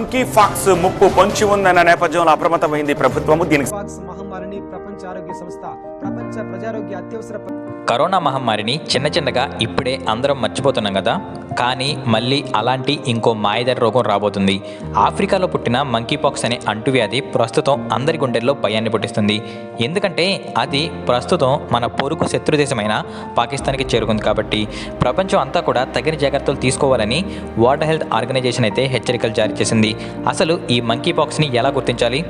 Monkey pox ముప్పు పొంచి ఉందన్న నేపథ్యంలో అప్రమత్తమైంది ప్రభుత్వము. దీనికి మహమ్మారిని ప్రపంచ ఆరోగ్య సంస్థ ప్రపంచ ప్రజారోగ్య అత్యవసర కరోనా మహమ్మారిని చిన్నగా ఇప్పుడే అందరం మర్చిపోతున్నాం కదా, కానీ మళ్ళీ అలాంటి ఇంకో మాయదారి రోగం రాబోతుంది. ఆఫ్రికాలో పుట్టిన మంకీ పాక్స్ అనే అంటువ్యాధి ప్రస్తుతం అందరి గుండెల్లో భయాన్ని పుట్టిస్తుంది. ఎందుకంటే అది ప్రస్తుతం మన పొరుగు శత్రు దేశమైన పాకిస్తాన్కి చేరుకుంది. కాబట్టి ప్రపంచం అంతా కూడా తగిన జాగ్రత్తలు తీసుకోవాలని వరల్డ్ హెల్త్ ఆర్గనైజేషన్ అయితే హెచ్చరికలు జారీ చేసింది. అసలు ఈ మంకీ పాక్స్ని ఎలా గుర్తించాలి,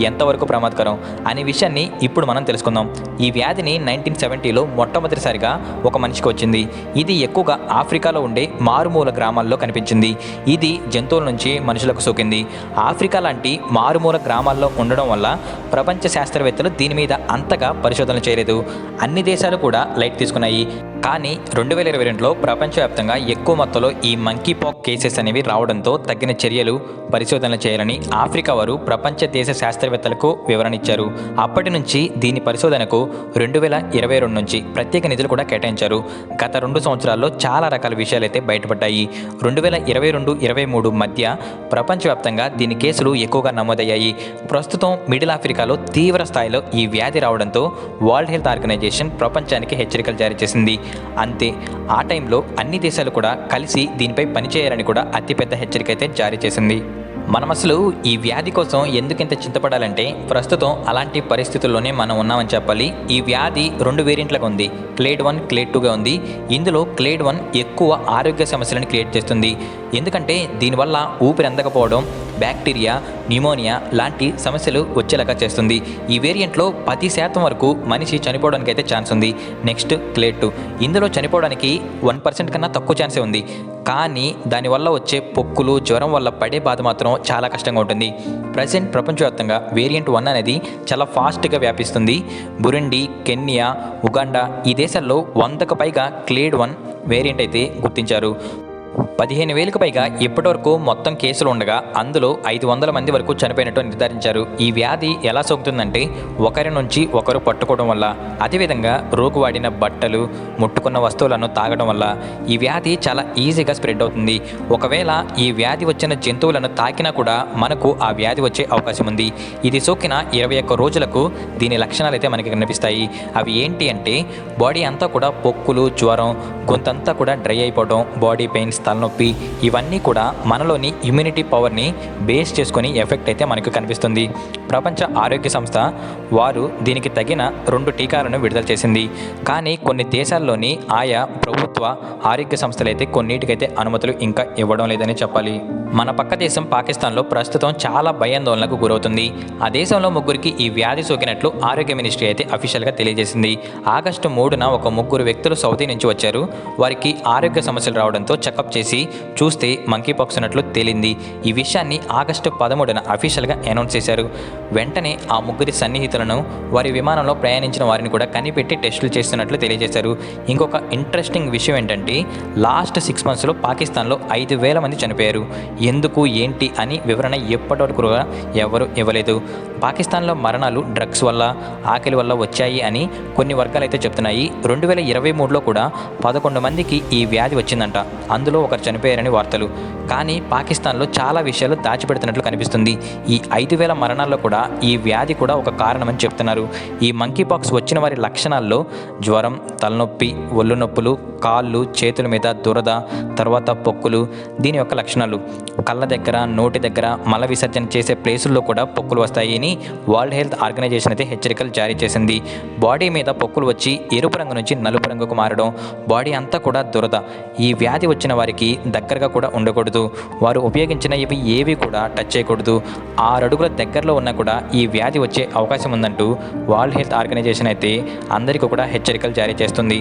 ఎంతవరకు ప్రమాదకరం అనే విషయాన్ని ఇప్పుడు మనం తెలుసుకుందాం. ఈ వ్యాధిని 1970లో మొట్టమొదటిసారిగా ఒక మనిషికి వచ్చింది. ఇది ఎక్కువగా ఆఫ్రికాలో ఉండే మారుమూల గ్రామాల్లో కనిపించింది. ఇది జంతువుల నుంచి మనుషులకు సోకింది. ఆఫ్రికా లాంటి మారుమూల గ్రామాల్లో ఉండడం వల్ల ప్రపంచ శాస్త్రవేత్తలు దీని మీద అంతగా పరిశోధనలు చేయలేదు. అన్ని దేశాలు కూడా లైట్ తీసుకున్నాయి. కానీ 2022లో ప్రపంచవ్యాప్తంగా ఎక్కువ మొత్తంలో ఈ మంకీ పాక్ కేసెస్ అనేవి రావడంతో తగిన చర్యలు పరిశోధనలు చేయాలని ఆఫ్రికా వారు ప్రపంచ దేశ శాస్త్రవేత్తలకు వివరణ ఇచ్చారు. అప్పటి నుంచి దీని పరిశోధనకు 2022 నుంచి ప్రత్యేక నిధులు కూడా కేటాయించారు. గత 2 సంవత్సరాల్లో చాలా రకాల విషయాలు అయితే బయటపడ్డాయి. 2022-23 మధ్య ప్రపంచవ్యాప్తంగా దీని కేసులు ఎక్కువగా నమోదయ్యాయి. ప్రస్తుతం మిడిల్ ఆఫ్రికాలో తీవ్ర స్థాయిలో ఈ వ్యాధి రావడంతో వరల్డ్ హెల్త్ ఆర్గనైజేషన్ ప్రపంచానికి హెచ్చరికలు జారీ చేసింది. అంతే, ఆ టైంలో అన్ని దేశాలు కూడా కలిసి దీనిపై పనిచేయాలని కూడా అతిపెద్ద హెచ్చరిక అయితే జారీ చేసింది. మనం అసలు ఈ వ్యాధి కోసం ఎందుకింత చింతపడాలంటే ప్రస్తుతం అలాంటి పరిస్థితుల్లోనే మనం ఉన్నామని చెప్పాలి. ఈ వ్యాధి 2 వేరియంట్లుగా ఉంది. క్లేడ్ 1, క్లేడ్ 2గా ఉంది. ఇందులో క్లేడ్ 1 ఎక్కువ ఆరోగ్య సమస్యలను క్రియేట్ చేస్తుంది. ఎందుకంటే దీనివల్ల ఊపిరి అందకపోవడం, బ్యాక్టీరియా, న్యూమోనియా లాంటి సమస్యలు వచ్చేలాగా చేస్తుంది. ఈ వేరియంట్లో 10% వరకు మనిషి చనిపోవడానికి అయితే ఛాన్స్ ఉంది. నెక్స్ట్ క్లేడ్ 2, ఇందులో చనిపోవడానికి 1% కన్నా తక్కువ ఛాన్సే ఉంది. కానీ దానివల్ల వచ్చే పొక్కులు, జ్వరం వల్ల పడే బాధ మాత్రం చాలా కష్టంగా ఉంటుంది. ప్రజెంట్ ప్రపంచవ్యాప్తంగా వేరియంట్ 1 అనేది చాలా ఫాస్ట్గా వ్యాపిస్తుంది. బురుండి, కెన్యా, ఉగాండా ఈ దేశాల్లో 100కు పైగా క్లేడ్ 1 వేరియంట్ అయితే గుర్తించారు. 15,000కు పైగా ఇప్పటివరకు మొత్తం కేసులు ఉండగా అందులో 500 మంది వరకు చనిపోయినట్టు నిర్ధారించారు. ఈ వ్యాధి ఎలా సోకుతుందంటే ఒకరి నుంచి ఒకరు పట్టుకోవడం వల్ల, అదేవిధంగా రోగు వాడిన బట్టలు, ముట్టుకున్న వస్తువులను తాగడం వల్ల ఈ వ్యాధి చాలా ఈజీగా స్ప్రెడ్ అవుతుంది. ఒకవేళ ఈ వ్యాధి వచ్చిన జంతువులను తాకినా కూడా మనకు ఆ వ్యాధి వచ్చే అవకాశం ఉంది. ఇది సోకిన 21 రోజులకు దీని లక్షణాలు అయితే మనకి కనిపిస్తాయి. అవి ఏంటి అంటే బాడీ అంతా కూడా పొక్కులు, జ్వరం, గొంతంతా కూడా డ్రై అయిపోవడం, బాడీ పెయిన్స్, తలనొప్పి, ఇవన్నీ కూడా మనలోని ఇమ్యూనిటీ పవర్ని బేస్ చేసుకొని ఎఫెక్ట్ అయితే మనకు కనిపిస్తుంది. ప్రపంచ ఆరోగ్య సంస్థ వారు దీనికి తగిన 2 టీకాలను విడుదల చేసింది. కానీ కొన్ని దేశాల్లోని ఆయా ప్రభుత్వ ఆరోగ్య సంస్థలు అయితే కొన్నిటికైతే అనుమతులు ఇంకా ఇవ్వడం లేదని చెప్పాలి. మన పక్క దేశం పాకిస్తాన్లో ప్రస్తుతం చాలా భయాందోళనకు గురవుతుంది. ఆ దేశంలో 3కి ఈ వ్యాధి సోకినట్లు ఆరోగ్య మినిస్ట్రీ అయితే అఫీషియల్గా తెలియజేసింది. ఆగస్టు 3న ఒక 3 వ్యక్తులు సౌదీ నుంచి వచ్చారు. వారికి ఆరోగ్య సమస్యలు రావడంతో చెకప్ చేసి చూస్తే మంకీ పాక్స్ ఉన్నట్లు తేలింది. ఈ విషయాన్ని ఆగస్టు 13న అఫీషియల్గా అనౌన్స్ చేశారు. వెంటనే ఆ 3 సన్నిహితులను, వారి విమానంలో ప్రయాణించిన వారిని కూడా కనిపెట్టి టెస్టులు చేస్తున్నట్లు తెలియజేశారు. ఇంకొక ఇంట్రెస్టింగ్ విషయం ఏంటంటే లాస్ట్ 6 మంత్స్లో పాకిస్తాన్లో 5,000 మంది చనిపోయారు. ఎందుకు ఏంటి అని వివరణ ఎప్పటివరకు ఎవరు ఇవ్వలేదు. పాకిస్తాన్లో మరణాలు డ్రగ్స్ వల్ల, ఆకలి వల్ల వచ్చాయి అని కొన్ని వర్గాలు అయితే చెప్తున్నాయి. 2023లో కూడా 11 మందికి ఈ వ్యాధి వచ్చిందంట. అందులో ఒకరు చనిపోయారని వార్తలు. కానీ పాకిస్తాన్లో చాలా విషయాలు దాచిపెడుతున్నట్లు కనిపిస్తుంది. ఈ 5,000 మరణాల్లో కూడా ఈ వ్యాధి కూడా ఒక కారణమని చెప్తున్నారు. ఈ మంకీ పాక్స్ వచ్చిన వారి లక్షణాల్లో జ్వరం, తలనొప్పి, ఒళ్ళు నొప్పులు, కాళ్ళు, చేతుల మీద దురద, తర్వాత పొక్కులు. దీని యొక్క లక్షణాలు కళ్ళ దగ్గర, నోటి దగ్గర, మల విసర్జన చేసే ప్లేసుల్లో కూడా పొక్కులు వస్తాయని వరల్డ్ హెల్త్ ఆర్గనైజేషన్ అయితే హెచ్చరికలు జారీ చేసింది. బాడీ మీద పొక్కులు వచ్చి ఎరుపు రంగు నుంచి నలుపు రంగుకు మారడం, బాడీ అంతా కూడా దురద. ఈ వ్యాధి వచ్చిన వారికి దగ్గరగా కూడా ఉండకూడదు. వారు ఉపయోగించిన ఇవి ఏవి కూడా టచ్ చేయకూడదు. 6 అడుగుల దగ్గరలో ఉన్నా కూడా ఈ వ్యాధి వచ్చే అవకాశం ఉందంటూ వరల్డ్ హెల్త్ ఆర్గనైజేషన్ అయితే అందరికీ కూడా హెచ్చరికలు జారీ చేస్తుంది.